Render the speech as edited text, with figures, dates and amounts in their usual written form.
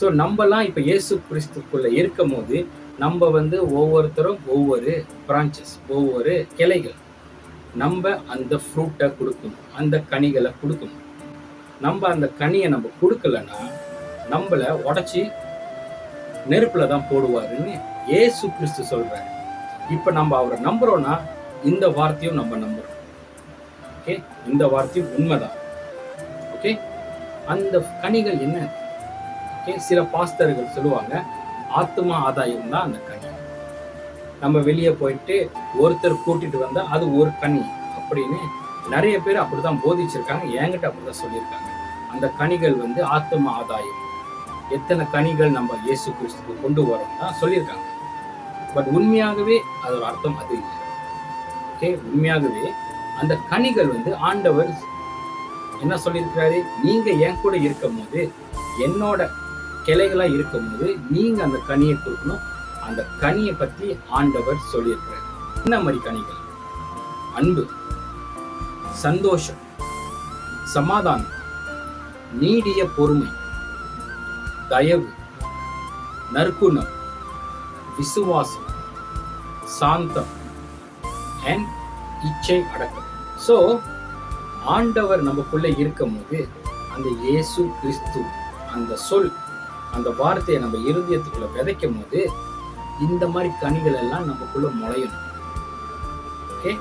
So நம்மலாம் இப்போ இயேசு கிறிஸ்துக்குள்ள இருக்கும் போது நம்ம ஒவ்வொருத்தரும் ஒவ்வொரு பிரான்ச்சஸ், ஒவ்வொரு கிளைகள். நம்ம அந்த ஃப்ரூட்டை கொடுக்கணும், அந்த கனிகளை கொடுக்கணும். நம்ம அந்த கனியை நம்ம கொடுக்கலன்னா நம்மள உடச்சி நெருப்புல தான் போடுவாருன்னு இயேசு கிறிஸ்து சொல்றாரு. இப்ப நம்ம அவரை நம்புறோம்னா இந்த வார்த்தையும் நம்ம நம்புறோம். ஓகே, இந்த வார்த்தையும் உண்மைதான். ஓகே, அந்த கனிகள் என்ன? ஓகே, சில பாஸ்டர்கள் சொல்லுவாங்க ஆத்மா ஆதாயம் தான் அந்த கனி. நம்ம வெளியே போயிட்டு ஒருத்தர் கூட்டிட்டு வந்தா அது ஒரு கனி அப்படின்னு நிறைய பேர் அப்படிதான் போதிச்சிருக்காங்க. என்கிட்ட அப்படிதான் சொல்லியிருக்காங்க. அந்த கனிகள் ஆத்மா ஆதாயம். எத்தனை கனிகள் நம்ம இயேசு கிறிஸ்துக்கு கொண்டு வரோம்னா சொல்லியிருக்காங்க. பட் உண்மையாகவே அதோட அர்த்தம் அது இல்லை. ஓகே, உண்மையாகவே அந்த கனிகள் ஆண்டவர் என்ன சொல்லியிருக்கிறாரு? நீங்க என் கூட இருக்கும் போது, என்னோட கிளைகளா இருக்கும் போது நீங்க அந்த கனியை கொடுக்கணும். அந்த கனியை பத்தி ஆண்டவர் சொல்லியிருக்கிறார். என்ன மாதிரி கனிகள்? அன்பு, சந்தோஷம், சமாதானம், நீடிய பொறுமை, தயவு, நற்குணம், விசுவாசம், சாந்தம் அண்ட் இச்சை அடக்கம். ஸோ ஆண்டவர் நமக்குள்ள இருக்கும் போது அந்த இயேசு கிறிஸ்து அந்த சொல், அந்த வார்த்தையை நம்ம இருதயத்துக்குள்ள விதைக்கும் போது இந்த மாதிரி கனிகள் எல்லாம் நமக்குள்ள முளையணும். ஓகே.